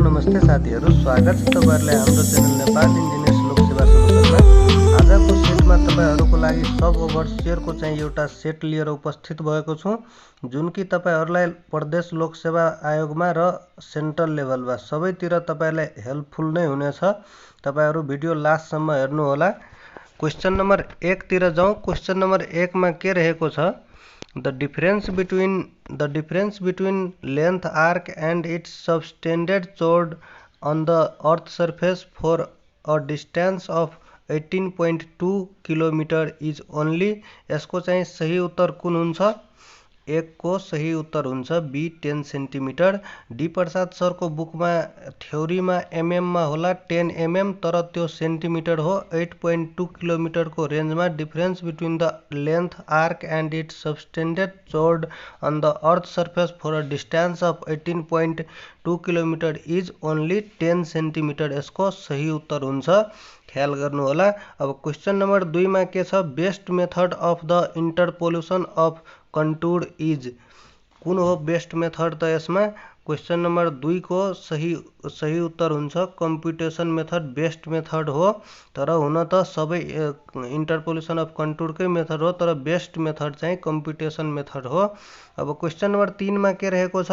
नमस्ते साथीहरु, स्वागत छ तपाईहरुलाई हाम्रो च्यानल नेपाल इन्जिनियर्स लोक सेवा सोलुसनमा। आजको सेटमा तपाईहरुको लागि सब ओभरसियरको चाहिँ एउटा सेट लिएर उपस्थित भएको छु, जुन कि तपाईहरुलाई प्रदेश लोक सेवा आयोगमा र सेन्ट्रल लेभलमा सबैतिर तपाईहरुलाई हेल्पफुल नै हुनेछ। तपाईहरु भिडियो लास्टसम्म हेर्नु होला। क्वेशन नम्बर 1 तिर जाउँ। क्वेशन नम्बर 1 मा के रहेको छ? The difference between length arc and its subtended chord on the earth surface for a distance of 18.2 km is only। यसको चाहिँ सही उत्तर कुन हुन्छ? 1 को सही उत्तर हुन्छ B 10 centimetre. D Prasad sir को बुकमा थ्योरीमा एमएम मा होला 10 mm, तर त्यो सेन्टिमिटर हो। 8.2 किलोमिटर को रेन्जमा difference between the length arc and its subtended chord on the earth surface for a distance of 18.2 kilometre is only 10 centimetre. यसको सही उत्तर हुन्छ, ख्याल गर्नु होला। अब क्वेशन नम्बर 2 मा के छ? Best method of the interpolation of contour is. कुन हो बेस्ट मेथड त यसमा? क्वेशन नम्बर 2 को सही उत्तर हुन्छ कम्प्युटेसन मेथड बेस्ट मेथड हो। तर हुन त सबै इन्टरपोल्युसन अफ कन्टुरकै मेथड हो, तर बेस्ट मेथड चाहिँ कम्प्युटेसन मेथड हो। अब क्वेशन नम्बर 3 मा के रहेको छ?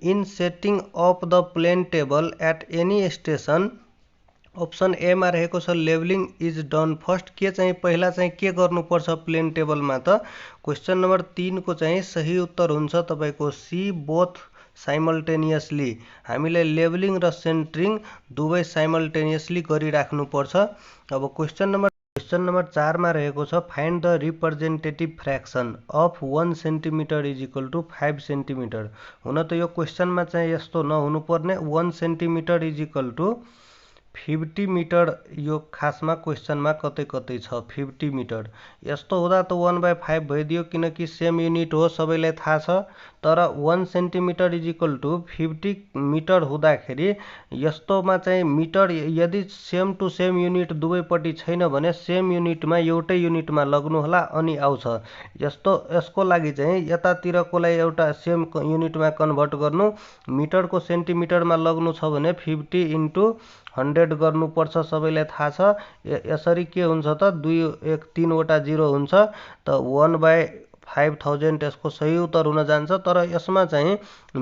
In setting of the plane table at any station. Option A मा रहेको छ लेभलिङ इज डन फर्स्ट। के चाहिँ पहिला चाहिँ के गर्नुपर्छ प्लेन टेबलमा त? क्वेशन नम्बर 3 को चाहिँ सही उत्तर हुन्छ तपाईको सी बोथ साइमल्टेनियसली। हामीले लेभलिङ र सेन्टरिङ दुवै साइमल्टेनियसली गरिराख्नुपर्छ। अब क्वेशन नम्बर 4 मा रहेको छ find the representative fraction of 1 centimetre is equal to 5 centimetre. हुन त यो क्वेशनमा चाहिँ यस्तो नहुनु पर्ने। 1 centimetre is equal to 50 metre. यो खासमा क्वेशनमा कतै कतै छ 50 मिटर। यस्तो हुँदा त 1/5 भइदियो, किनकि सेम युनिट हो, सबैलाई थाहा छ। तर 1 centimetre is equal to 50 metre हुँदाखेरि यस्तोमा चाहिँ मिटर यदि सेम टु सेम युनिट दुवैपट्टि छैन भने सेम युनिटमा एउटै युनिटमा लग्नु होला अनि आउँछ। यसको लागि चाहिँ यतातिरकोलाई एउटा सेम युनिटमा कन्भर्ट गर्नु। मिटरको सेन्टिमिटरमा लग्नु छ भने 50 × 100 गर्नुपर्छ, सबैलाई थाहा छ। यसरी के हुन्छ त 2 1 3 वटा 0 हुन्छ, त 1/5000 यसको सही उत्तर हुन जान्छ। तर यसमा चाहिँ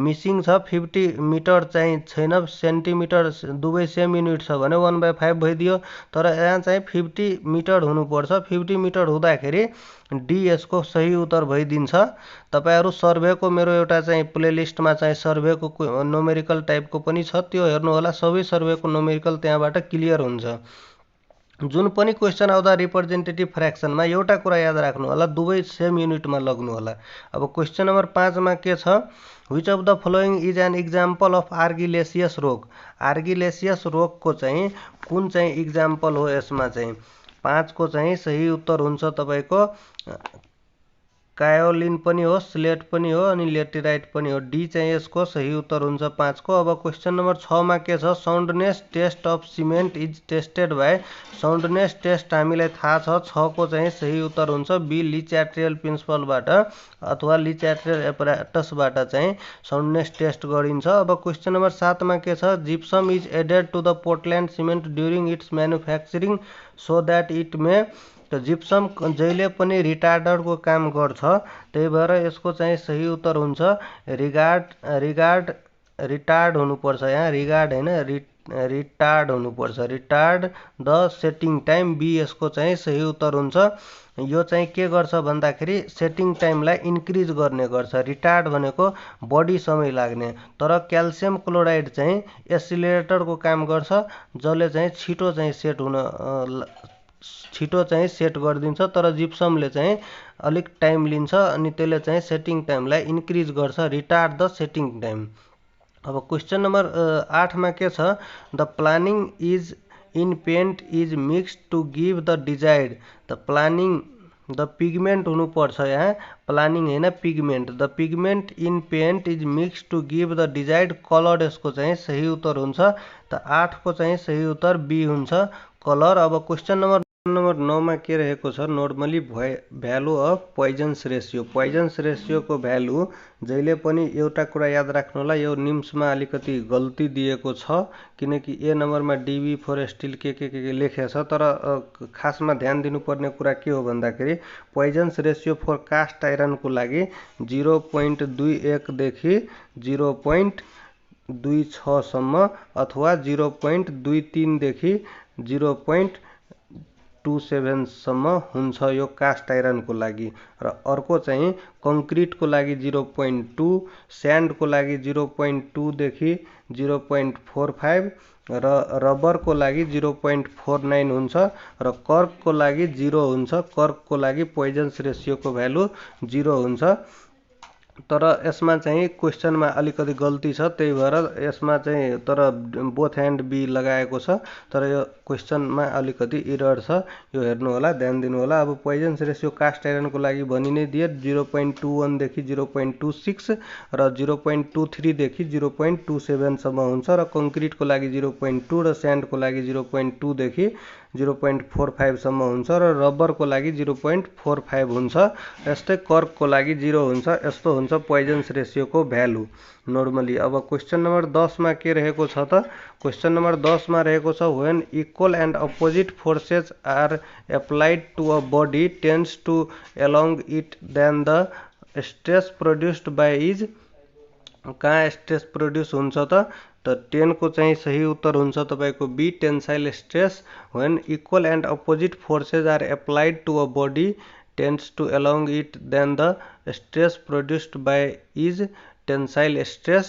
मिसिङ छ 50 मिटर चाहिँ छैन, सेन्टिमिटर दुवै सेम युनिट छ भने 1/5 भइदियो। तर यहाँ चाहिँ 50 मिटर हुनुपर्छ। 50 मिटर हुँदाखेरि डी यसको सही उत्तर भइदिन्छ। तपाईहरु सर्भेको मेरो एउटा चाहिँ प्लेलिस्टमा चाहिँ सर्भेको न्युमेरिकल टाइपको पनि छ, त्यो हेर्नु होला। सबै सर्भेको न्युमेरिकल त्यहाँबाट क्लियर हुन्छ। जुन पनि क्वेशन आउँदा रिप्रेजेन्टेटिभ फ्र्याक्सनमा एउटा कुरा याद राख्नु होला, दुवै सेम युनिटमा लग्नु होला। अब क्वेशन नम्बर 5 मा के छ? Which of the following is an example of argillaceous rock. Argillaceous रोगको चाहिँ कुन चाहिँ इक्जाम्पल हो? यसमा चाहिँ 5 को चाहिँ सही उत्तर हुन्छ तपाईको कायोलिन पनि हो, स्लेट पनि हो अनि लेटेराइट पनि हो। डी चाहिँ यसको सही उत्तर हुन्छ 5 को। अब क्वेशन नम्बर 6 मा के छ? Soundness test of cement is tested by. Soundness test हामीलाई थाहा छ। 6 को चाहिँ सही उत्तर हुन्छ बी ली च्याट्रियल प्रिन्सिपलबाट अथवा ली च्याट्रियल एपरेटसबाट चाहिँ साउन्डनेस टेस्ट गरिन्छ। अब क्वेशन नम्बर 7 मा के छ? Gypsum is added to the Portland cement during its manufacturing so that it may. त जिप्सम जहिले पनि रिटार्डरको काम गर्छ, त्यही भएर यसको चाहिँ सही उत्तर हुन्छ रिटार्ड हुनुपर्छ। यहाँ रिगार्ड हैन, रिटार्ड हुनुपर्छ। Retard the setting time, B यसको चाहिँ सही उत्तर हुन्छ। यो चाहिँ के गर्छ भन्दाखेरि सेटिङ टाइमलाई इन्क्रिज गर्ने गर्छ। रिटार्ड भनेको बढी समय लाग्ने, तर क्याल्सियम क्लोराइड चाहिँ एसिलेटरको काम गर्छ, जसले चाहिँ छिटो चाहिँ सेट गरिदिन्छ। तर जिप्समले चाहिँ अलिक टाइम लिन्छ अनि त्यसले चाहिँ सेटिङ टाइमलाई इन्क्रिज गर्छ, रिटार्ड द सेटिङ टाइम। अब क्वेशन नम्बर 8 मा के छ? The planning is in paint is mixed to give the desired. The pigment हुनुपर्छ यहाँ, प्लानिङ हैन pigment. The pigment in paint is mixed to give the desired colour यसको चाहिँ सही उत्तर हुन्छ। त 8 को चाहिँ सही उत्तर बी हुन्छ कलर। अब क्वेशन नम्बर नम्बर 9 मा के रहेको छ normally value of Poisson's ratio. Poisson's रेसियोको भ्यालु जहिले पनि एउटा कुरा याद राख्नु होला, यो निम्समा अलिकति गल्ती दिएको छ किनकि ए नम्बरमा डीबी फर स्टिल के लेखेको छ, तर खासमा ध्यान दिनुपर्ने कुरा के हो भन्दाखेरि पोइजन्स रेसियो फर कास्ट आइरनको लागि 0.21 देखि 0.26 सम्म अथवा 0.23 देखि 0.27 सम्म हुन्छ यो कास्ट आइरनको लागि। र अर्को चाहिँ कंक्रिटको लागि 0.2, स्यान्डको लागि 0.2 देखि 0.45 र रबरको लागि 0.49 हुन्छ र कर्कको लागि 0 हुन्छ। कर्कको लागि पोइजन्स रेसियोको भ्यालु 0 हुन्छ। तर यसमा चाहिँ क्वेसनमा अलिकति गल्ती छ, त्यही भएर यसमा चाहिँ तर बोथ एन्ड बी लगाएको छ, तर यो क्वेसनमा अलिकति एरर छ, यो हेर्नु होला, ध्यान दिनु होला। अब पोइजन्स रेसियो कास्ट आइरनको लागि भनि नै दिए 0.21 देखि 0.26 र 0.23 देखि 0.27 सम्म हुन्छ र कंक्रिटको लागि 0.2 र स्यान्डको लागि 0.2 देखि 0.45 सम्म हुन्छ र रबरको लागि 0.45 हुन्छ। यस्तै कर्कको लागि 0 हुन्छ। यस्तो हुन्छ पोइजन्स रेसियोको भ्यालु नर्मली। अब क्वेसन नम्बर 10 मा के रहेको छ त क्वेसन नम्बर 10 मा रहेको छ when equal and opposite forces are applied to a body tends to along it then the stress produced by is. कहाँ स्ट्रेस प्रोड्युस हुन्छ त 10 को चाहिँ सही उत्तर हुन्छ तपाईको B tensile stress. When equal and opposite forces are applied to a body tends to along it then the stress produced by is tensile stress.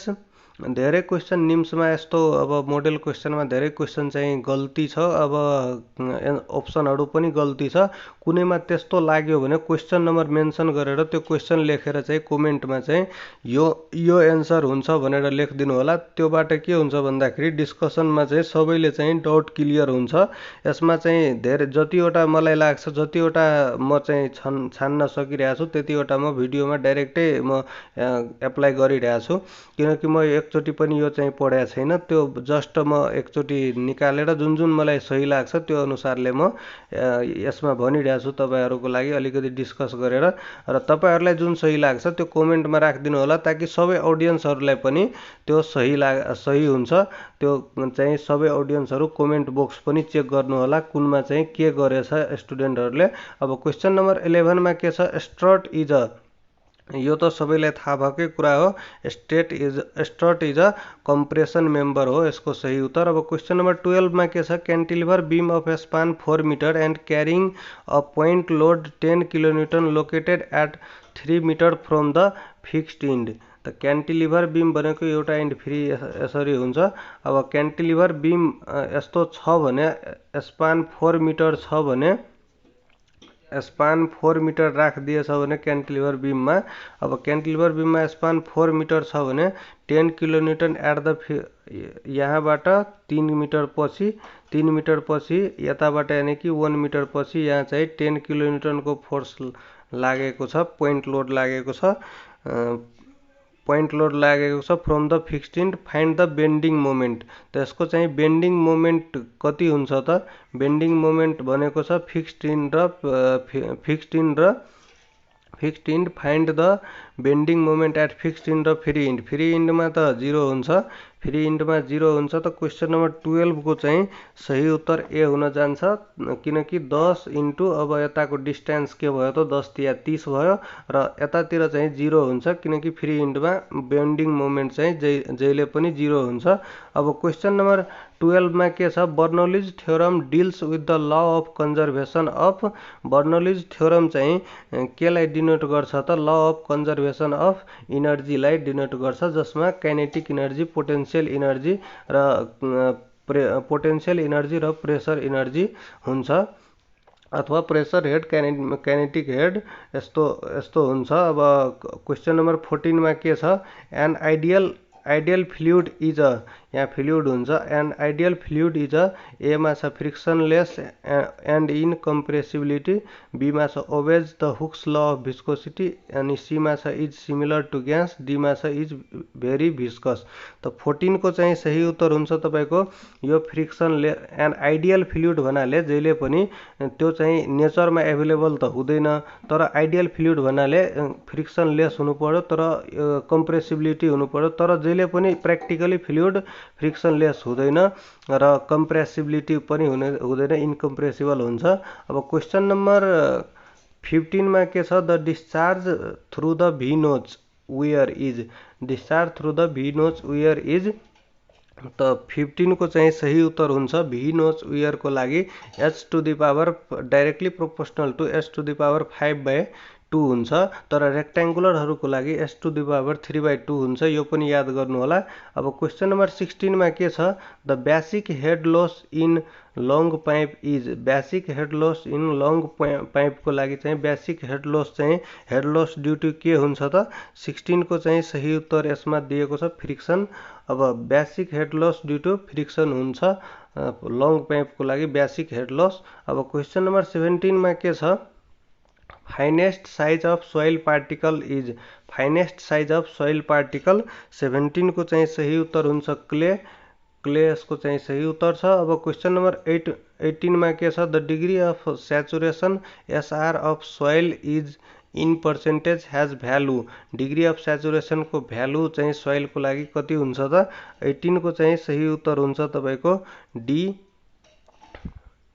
धेरै क्वेसन निम्समा यस्तो अब मोडल क्वेसनमा धेरै क्वेसन चाहिँ गल्ती छ, अब अप्सनहरु पनि गल्ती छ। कुनैमा त्यस्तो लाग्यो भने क्वेसन नम्बर मेन्सन गरेर त्यो क्वेसन लेखेर चाहिँ कमेन्टमा चाहिँ यो एन्सर हुन्छ भनेर लेखिदिनु होला। त्योबाट के हुन्छ भन्दाखेरि डिस्कसनमा चाहिँ सबैले चाहिँ डाउट क्लियर हुन्छ। यसमा चाहिँ धेरै जतिवटा मलाई लाग्छ जतिवटा म चाहिँ छान्न सकिरहेको छु त्यतिवटा म भिडियोमा डाइरेक्टै म एप्लाई गरिरहेको छु, किनकि म एकचोटी पनि यो चाहिँ पढेको छैन। त्यो जस्ट म एकचोटी निकालेर जुन जुन मलाई सही लाग्छ त्यो अनुसारले म यसमा भनिरहेको छु तपाईहरुको लागि अलिकति डिस्कस गरेर। र तपाईहरुलाई जुन सही लाग्छ त्यो कमेन्टमा राखिदिनु होला ताकि सबै ऑडियन्सहरुलाई पनि त्यो सही हुन्छ। त्यो चाहिँ सबै ऑडियन्सहरु कमेन्ट बक्स पनि चेक गर्नु होला कुनमा चाहिँ के गरेछ स्टुडेन्टहरुले। अब क्वेशन नम्बर 11 मा के छ स्ट्रट इज अ, यो त सबैलाई थाहा भएकै कुरा हो। Strut is a compression member हो यसको सही उत्तर। अब क्वेशन नम्बर 12 मा के छ cantilever beam of span 4 metre and carrying a point load 10 kilonewton located at 3 metre from the fixed end. त क्यान्टिलिभर बीम भनेको एउटा इन्ड फ्री यसरी हुन्छ। अब क्यान्टिलिभर बीम यस्तो छ भने स्पान 4 मिटर छ भने स्पान 4 मिटर राखिदिएछ भने क्यान्टिलिभर बीममा, अब क्यान्टिलिभर बीममा स्पान 4 मिटर छ भने 10 किलोन्युटन एट द यहाँबाट 3 मिटर पछि यताबाट यानी कि 1 मिटर पछि यहाँ चाहिँ 10 किलोन्युटनको फोर्स लागेको छ, पोइन्ट लोड लागेको छ from the fixed end. Find the bending moment. त यसको चाहिँ बेन्डिङ मोमेन्ट कति हुन्छ त बेन्डिङ मोमेन्ट भनेको छ fixed end find the bending moment at fixed end र फ्री इन्ड। फ्री इन्डमा त 0 हुन्छ, फ्री इन्डमा 0 हुन्छ। त क्वेशन नम्बर 12 को चाहिँ सही उत्तर ए हुन जान्छ, किनकि 10 इन्टु अब यताको डिस्टेन्स के भयो त 10 तिया 30 भयो र यतातिर चाहिँ 0 हुन्छ किनकि फ्री इन्डमा बेन्डिङ मोमेन्ट चाहिँ जहिले पनि 0 हुन्छ। अब क्वेशन नम्बर 12 मा के छ Bernoulli's theorem deals with the law of conservation of. Bernoulli's theorem चाहिँ केलाई डिनोट गर्छ त ल अफ कन्जर्भेसन अफ इनर्जीलाई डिनोट गर्छ, जसमा काइनेटिक इनर्जी, पोटेन्शियल इनर्जी र प्रेसर इनर्जी हुन्छ, अथवा प्रेसर हेड काइनेटिक हेड यस्तो हुन्छ। अब क्वेशन नम्बर 14 मा के छ an ideal ideal fluid is a, यहाँ फ्लुइड हुन्छ, and ideal fluid is a, एमा छ फ्रिक्सनलेस एन्ड इनकम्प्रेसिबिलिटी, बीमा छ obeys the Hooke's law of viscosity, अनि सीमा छ इज सिमिलर टु ग्यास, डीमा छ इज भेरी भिस्कस। त 14 को चाहिँ सही उत्तर हुन्छ तपाईको यो फ्रिक्सनलेस एन्ड आइडियल फ्लुइड भन्नाले जहिले पनि त्यो चाहिँ नेचरमा एभाइलेबल त हुँदैन, तर आइडियल फ्लुइड भन्नाले फ्रिक्सनलेस हुनु पर्यो, तर कम्प्रेसिबिलिटी हुनु पर्यो, तर जहिले पनि प्र्याक्टिकली फ्लुइड फ्रिक्सनलेस हुँदैन र कम्प्रेसिबिलिटी पनि हुँदैन, इनकम्प्रेसिबल हुन्छ। अब क्वेसन नम्बर 15 मा के छ, the discharge through the V notch weir is, discharge through the V notch weir is, त 15 को चाहिँ सही उत्तर हुन्छ भी नोच वेयर को लागि h to the power directly proportional to h to the power 5/2 हुन्छ, तर रेक्ट्याङ्गुलरहरूको लागि h टु द पावर 3/2 हुन्छ, यो पनि याद गर्नु होला। अब क्वेसन नम्बर 16 मा के छ, the basic head loss in long pipe is, basic head loss in long pipe को लागि चाहिँ बेसिक हेड लस चाहिँ हेड लस ड्यु टु के हुन्छ त, 16 को चाहिँ सही उत्तर यसमा दिएको छ फ्रिक्सन। अब basic head loss due to friction हुन्छ लङ पाइप को लागि बेसिक हेड लस। अब क्वेसन नम्बर 17 मा के छ, finest size of soil particle is, finest size of soil particle 17 को चाहिँ सही उत्तर हुन्छ क्ले, क्ले यसको चाहिँ सही उत्तर छ। अब क्वेसन नम्बर 18 मा के छ, the degree of saturation SR of soil is in percentage has value, degree of saturation को भ्यालु चाहिँ सोइल को लागि कति हुन्छ त, 18 को चाहिँ सही उत्तर हुन्छ तपाईको डी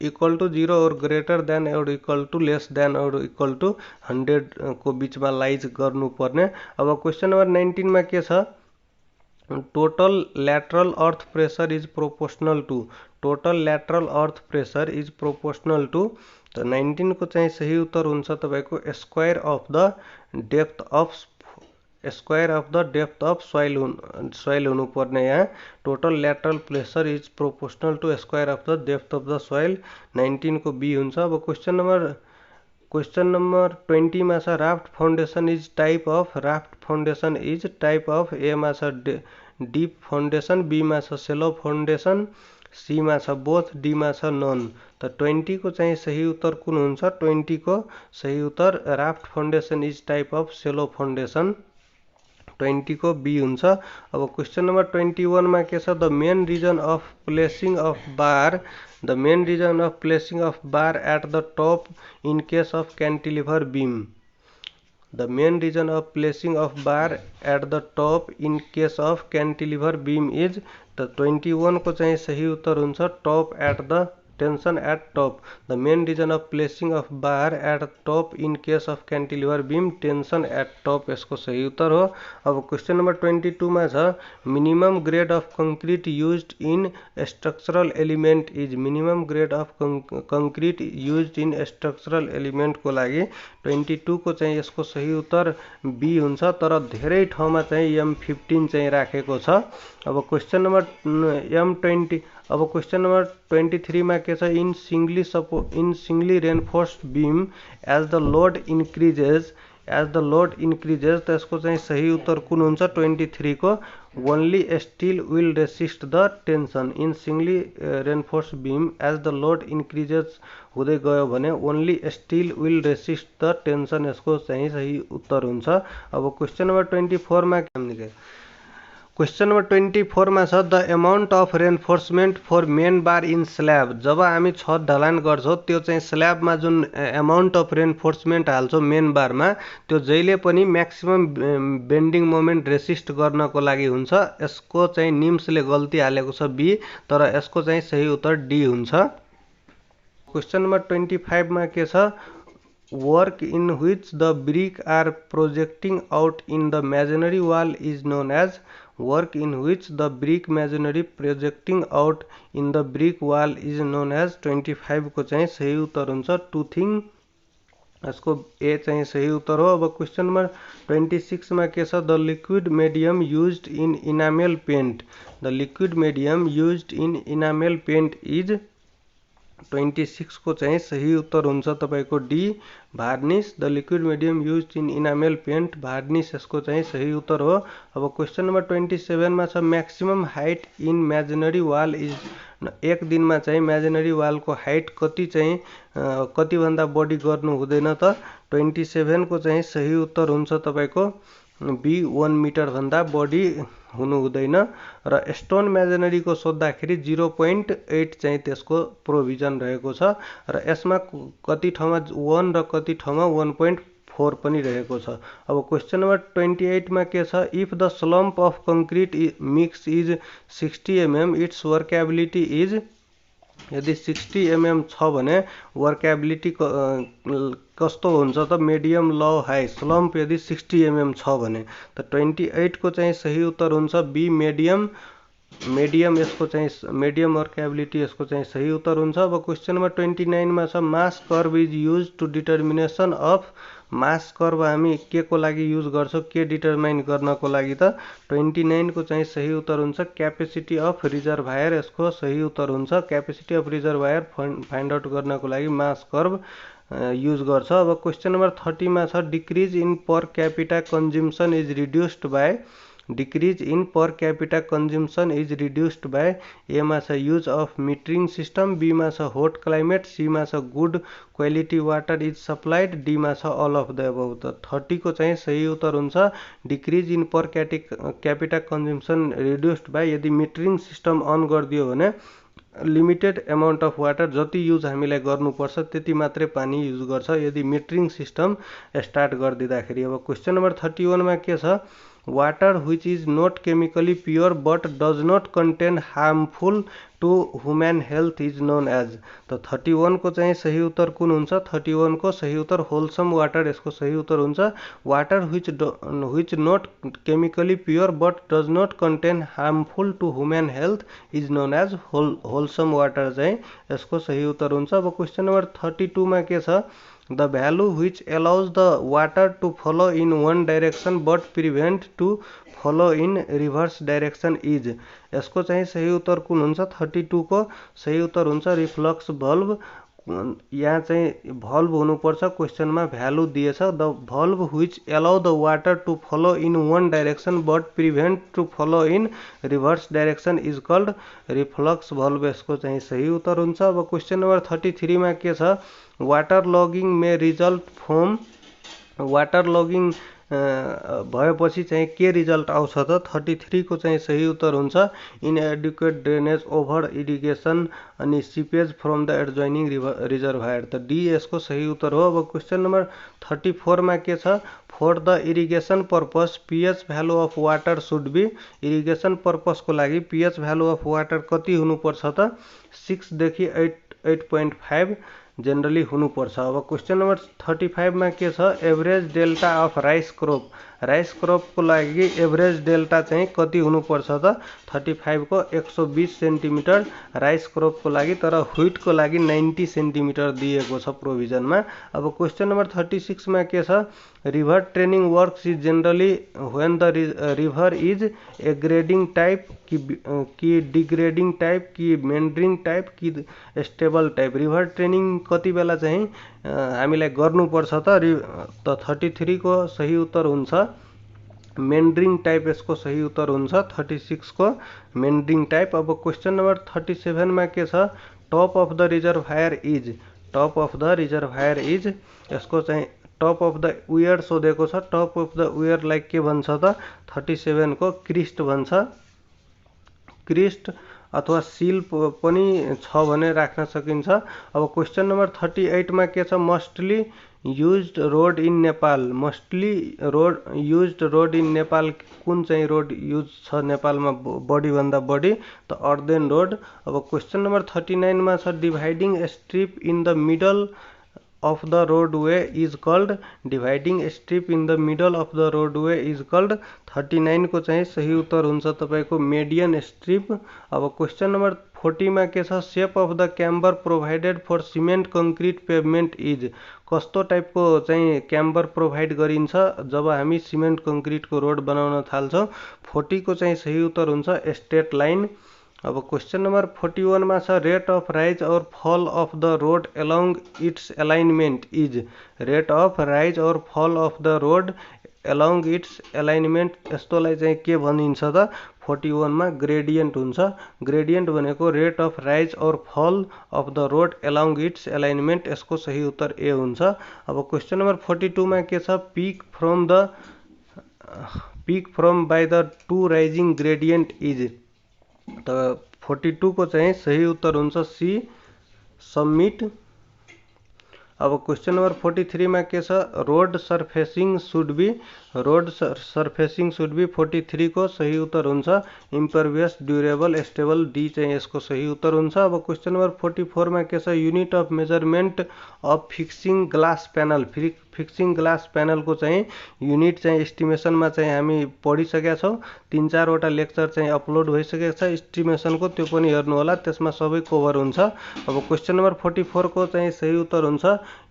इक्वल टु 0 और ग्रेटर देन और इक्वल टु लेस देन और इक्वल टु 100 को बीचमा लाइज गर्नुपर्ने। अब क्वेसन नम्बर 19 मा के छ, total lateral earth pressure is proportional to, total lateral earth pressure is proportional to, त 19 को चाहिँ सही उत्तर हुन्छ तपाईको square of the depth of, square of the depth of soil हुनुपर्ने, यहाँ total lateral pressure is proportional to square of the depth of the soil, 19 को बी हुन्छ। अब क्वेसन नम्बर 20 मा छ, raft foundation is type of, raft foundation is type of, A मा छ deep foundation, be मा छ सेलो फाउन्डेसन, सी मा छ बोथ, डी मा छ नन, त 20 को चाहिँ सही उत्तर कुन हुन्छ, 20 को सही उत्तर raft foundation is type of shallow foundation, 20 को बी हुन्छ। अब क्वेसन नम्बर 21 मा के छ, the main reason of placing of bar, the main reason of placing of bar at the top in case of cantilever beam, the main reason of placing of bar at the top in case of cantilever beam is, त 21 को चाहिँ सही उत्तर हुन्छ top at the tension at top, the main reason of placing of bar at top in case of cantilever beam tension at top यसको सही उत्तर हो। अब क्वेसन नम्बर 22 मा छ, minimum grade of concrete used in structural element is, minimum grade of concrete used in structural element को लागि 22 को चाहिँ यसको सही उत्तर बी हुन्छ, तर धेरै ठाउँमा चाहिँ M15 चाहिँ राखेको छ। अब क्वेसन नम्बर M20, अब क्वेसन नम्बर 23 मा के छ, in singly reinforced beam as the load increases, as the load increases, त यसको चाहिँ सही उत्तर कुन हुन्छ 23 को, only steel will resist the tension, in singly reinforced beam as the load increases हुँदै गयो भने only steel will resist the tension यसको चाहिँ सही उत्तर हुन्छ। अब क्वेसन नम्बर 24 मा क्वेसन नम्बर 24 मा छ, the amount of reinforcement for main bar in slab, जब हामी छत ढलान गर्छौं त्यो चाहिँ स्ल्याबमा जुन एमाउन्ट अफ रेनफोर्समेन्ट हाल्छौं मेन बारमा, त्यो जहिले पनि म्याक्सिमम बेन्डिङ मोमेन्ट रेसिस्ट गर्नको लागि हुन्छ, यसको चाहिँ निम्सले गल्ती हालेको छ बी, तर यसको चाहिँ सही उत्तर डी हुन्छ। क्वेसन नम्बर 25 मा के छ, work in which the brick are projecting out in the masonry wall is known as, work in which the brick masonry projecting out in the brick wall is known as, 25 को चाहिँ सही उत्तर हुन्छ टुथिङ, यसको ए चाहिँ सही उत्तर हो। अब क्वेसन नम्बर 26 मा के छ, the liquid medium used in enamel paint, the liquid medium used in enamel paint is, 26 को चाहिँ सही उत्तर हुन्छ तपाईको D varnish the liquid medium used in enamel paint varnish यसको चाहिँ सही उत्तर हो। अब क्वेशन नम्बर 27 मा छ maximum height in imaginary wall is एक दिनमा चाहिँ इमेजिनरी वालको हाइट कति चाहिँ कति भन्दा बढी गर्नु हुँदैन त 27 को चाहिँ सही उत्तर हुन्छ तपाईको बी 1 मिटर भन्दा बढी हुनु हुँदैन र स्टोन मेजनरी को सोध्दाखेरि 0.8 चाहिँ त्यसको प्रोभिजन रहेको छ र यसमा कति ठाउँमा 1 र कति ठाउँमा 1.4 पनि रहेको छ। अब क्वेशन नम्बर 28 मा के छ if the slump of concrete mix is 60 mm it's workability is यदि 60 mm छ भने वर्केबिलिटी कस्तो हुन्छ त मिडियम लो हाई स्लम्प यदि 60 mm छ भने त 28 को चाहिँ सही उत्तर हुन्छ बी मिडियम यसको चाहिँ मिडियम वर्केबिलिटी यसको चाहिँ सही उत्तर हुन्छ। अब क्वेशन नम्बर 29 मा छ mass curve is used to determination of mass curve हामी के को लागि युज गर्छौं के डिटरमाइन गर्नको लागि त 29 को चाहिँ सही उत्तर हुन्छ क्यापेसिटी अफ रिजर्भायर यसको सही उत्तर हुन्छ capacity of reservoir find out गर्नको लागि मास कर्व युज गर्छ। अब क्वेशन नम्बर 30 मा छ decrease in per capita consumption is reduced by decrease in per capita consumption is reduced by A मा छ use of metering system B मा छ हट क्लाइमेट सी मा छ good quality water is supplied D मा छ all of the above त 30 को चाहिँ सही उत्तर हुन्छ decrease in per capita consumption reduced by यदि मिटरिङ सिस्टम अन गरिदियो भने लिमिटेड अमाउन्ट अफ वाटर जति युज हामीलाई गर्नुपर्छ त्यति मात्रै पानी युज गर्छ यदि मिटरिङ सिस्टम स्टार्ट गरिदिँदाखेरि। अब क्वेशन नम्बर 31 मा के छ water which is not chemically pure but does not contain harmful to human health is known as त 31 को चाहिँ सही उत्तर कुन हुन्छ 31 को सही उत्तर होलसम वाटर यसको सही उत्तर हुन्छ water which not chemically pure but does not contain harmful to human health is known as wholesome water चाहिँ यसको सही उत्तर हुन्छ। अब क्वेशन नम्बर 32 मा के छ the value which allows the water to flow in one direction but prevent to follow in reverse direction is यसको चाहिँ सही उत्तर कुन हुन्छ 32 को सही उत्तर हुन्छ रिफ्लक्स भल्भ यहाँ चाहिँ भल्भ हुनुपर्छ क्वेशनमा भ्यालु दिएछ the valve which allow the water to flow in one direction but prevent to flow in reverse direction is called reflux valve यसको चाहिँ सही उत्तर हुन्छ। अब क्वेशन नम्बर 33 मा के छ water logging may result from water logging भएपछि चाहिँ के रिजल्ट आउँछ त 33 को चाहिँ सही उत्तर हुन्छ इनएडिक्वेट ड्रेनेज ओभर इरिगेसन अनि सिपेज फ्रम द एडजोइनिङ रिजर्भायर त डी यसको सही उत्तर हो। अब क्वेशन नम्बर 34 मा के छ for the irrigation purpose pH value of water should be irrigation purpose को लागि पीएच भ्यालु अफ वाटर कति हुनुपर्छ त 6 देखि 8.5 जनरली हुनुपर्छ। अब क्वेशन नम्बर 35 मा के छ average delta of rice crop को लागि एभरेज डेल्टा चाहिँ कति हुनुपर्छ त 35 को 120 सेन्टिमिटर राइस क्रप को लागि तर व्हीट को लागि 90 सेन्टिमिटर दिएको छ प्रोभिजनमा। अब क्वेशन नम्बर 36 मा के छ river training works is generally when the river is aggrading type कि डिग्रेडिङ टाइप कि मेन्डरिङ टाइप कि स्टेबल टाइप रिभर ट्रेनिङ कति बेला चाहिँ हामीलाई गर्नुपर्छ त 33 को सही उत्तर हुन्छ मेन्डरिङ टाइप यसको सही उत्तर हुन्छ 36 को मेन्डरिङ टाइप। अब क्वेशन नम्बर 37 मा के छ top of the reservoir is यसको चाहिँ टप अफ द वेयर सोधेको छ top of the weir like के भन्छ त 37 को क्रिस्ट भन्छ क्रिस्ट अथवा सिल पनि छ भने राख्न सकिन्छ। अब क्वेशन नम्बर 38 मा के छ mostly used road in Nepal कुन चाहिँ रोड युज छ नेपालमा बढी भन्दा बढी त अर्देन रोड। अब क्वेशन नम्बर 39 मा छ dividing strip in the middle of the roadway is called dividing strip in the middle of the roadway is called 39 को चाहिँ सही उत्तर हुन्छ तपाईको मेडियन स्ट्रिप। अब क्वेशन नम्बर 40 मा के छ shape of the camber provided for cement concrete pavement is कस्तो टाइपको चाहिँ क्याम्बर प्रोभाइड गरिन्छ जब हामी सिमेन्ट कंक्रीट को रोड बनाउन थाल्छौं 40 को चाहिँ सही उत्तर हुन्छ स्ट्रेट लाइन अब क्वेश्चन नंबर 41 मा छ रेट अफ राइज और fall of the road along its alignment is. Rate of rise और fall of the road along its alignment यस्तोलाई चाहिँ के भनिन्छ त 41 मा ग्रेडियन्ट हुन्छ। ग्रेडियन्ट भनेको रेट अफ राइज और fall of the road along its alignment, यसको सही उत्तर ए हुन्छ। अब क्वेश्चन नंबर 42 मा के छ peak from by the two rising gradient is. त 42 को चाहिँ सही उत्तर हुन्छ सी समिट। अब क्वेश्चन नंबर 43 मा के छ road surfacing should be. Road surfacing should be 43 को सही उत्तर हुन्छ इम्परभियस ड्युरेबल स्टेबल, डी चाहिँ यसको सही उत्तर हुन्छ। अब क्वेश्चन नंबर 44 मा के छ unit of measurement of fixing glass panel. Fixing glass प्यानलको चाहिँ युनिट चाहिँ एस्टिमेसनमा चाहिँ हामी पढिसकेका छौँ। 3-4 वटा लेक्चर चाहिँ अपलोड भइसकेको छ एस्टिमेसनको, त्यो पनि हेर्नु होला, त्यसमा सबै कभर हुन्छ। अब क्वेश्चन नंबर 44 को चाहिँ सही उत्तर हुन्छ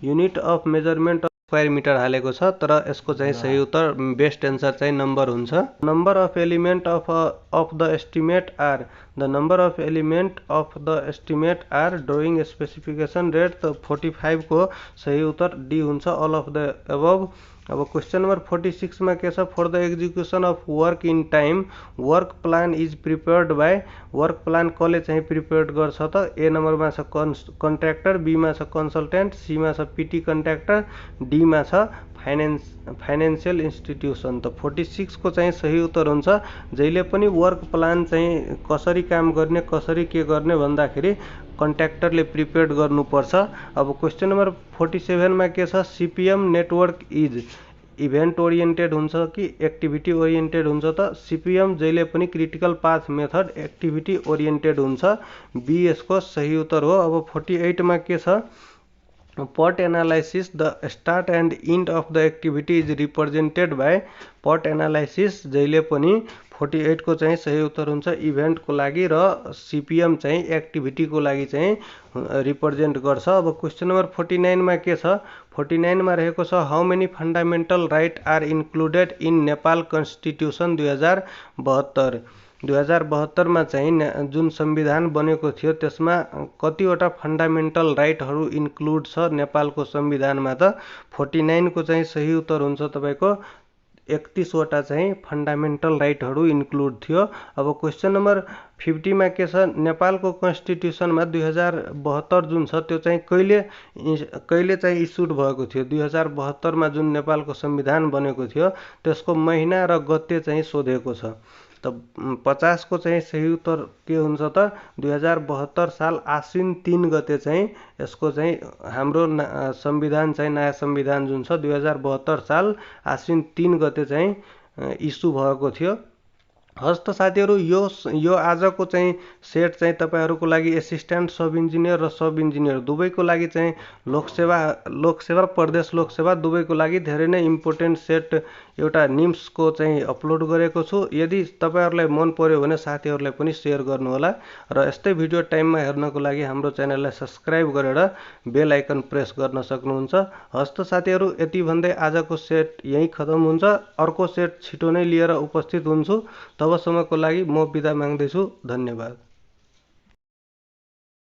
unit of measurement square metre हालेको छ, तर यसको चाहिँ सही उत्तर बेस्ट एन्सर चाहिँ नम्बर हुन्छ। Number of element of the estimate are. The number of element of the estimate are drawing specification rate. त 45 को सही उत्तर डी हुन्छ अल अफ द एबभ। अब क्वेश्चन नंबर 46 मा के छ for the execution of work in time work plan is prepared by. Work plan कसले चाहिँ प्रिपेयर्ड गर्छ त ए नम्बरमा छ कन्ट्र्याक्टर, बी मा छ कन्सल्टेन्ट, सी मा छ पिटी कन्ट्र्याक्टर, डी मा छ फाइनेन्सियल इन्स्टिट्युसन। त 46 को चाहिँ सही उत्तर हुन्छ जहिले पनि वर्क प्लान चाहिँ कसरी काम गर्ने कसरी के गर्ने भन्दाखेरि कन्ट्र्याक्टरले प्रिपेयर्ड गर्नुपर्छ। अब क्वेश्चन नंबर 47 मा के छ CPM network is event oriented हुन्छ कि एक्टिभिटी ओरिएन्टेड हुन्छ त सीपीएम जहिले पनि critical path method activity oriented हुन्छ, बी यसको सही उत्तर हो। अब 48 मा के छ PERT analysis the start and end of the activity is represented by. PERT analysis जहिले पनि 48 को चाहिँ सही उत्तर हुन्छ इभेन्टको लागि, र सीपीएम चाहिँ एक्टिभिटीको लागि चाहिँ रिप्रेजेन्ट गर्छ। अब क्वेश्चन नंबर 49 मा के छ 49 मा रहेको छ how many fundamental right are included in Nepal constitution 2072। 2072 मा चाहिँ जुन संविधान बनेको थियो त्यसमा कतिवटा फन्डामेन्टल राइटहरू इन्क्लुड छ नेपालको संविधानमा त 49 को चाहिँ सही उत्तर हुन्छ तपाईको 31 वटा चाहिँ फन्डामेन्टल राइटहरू इन्क्लुड थियो। अब क्वेश्चन नंबर 50 मा के छ नेपालको कन्स्टिट्युसनमा 2072 जुन छ त्यो चाहिँ कहिले चाहिँ इस्युड भएको थियो। 2072 मा जुन नेपालको संविधान बनेको थियो त्यसको महिना र गते चाहिँ सोधेको छ। त 50 को चाहिँ सही उत्तर के हुन्छ त 2072 साल आश्विन 3 गते चाहिँ यसको चाहिँ हाम्रो संविधान चाहिँ नयाँ संविधान जुन छ 2072 साल आश्विन 3 गते चाहिँ इस्यु भएको थियो। हस्त साथीहरू यो आजको चाहिँ सेट चाहिँ तपाईहरुको लागि एसिस्टेन्ट सब इन्जिनियर र सब इन्जिनियर दुवैको लागि चाहिँ लोकसेवा प्रदेश लोकसेवा दुवैको लागि धेरै नै इम्पोर्टेन्ट सेट एउटा निम्सको चाहिँ अपलोड गरेको छु। यदि तपाईहरुलाई मन पर्यो भने साथीहरुलाई पनि शेयर गर्नु होला र यस्तै भिडियो टाइममा हेर्नको लागि हाम्रो च्यानललाई सब्स्क्राइब गरेर बेल आइकन प्रेस गर्न सक्नुहुन्छ। हस्त साथीहरु यति भन्दै आजको सेट यही खतम हुन्छ। अर्को सेट छिटो नै लिएर उपस्थित हुन्छु। तबसम्मको लागि म बिदा माग्दैछु। धन्यवाद।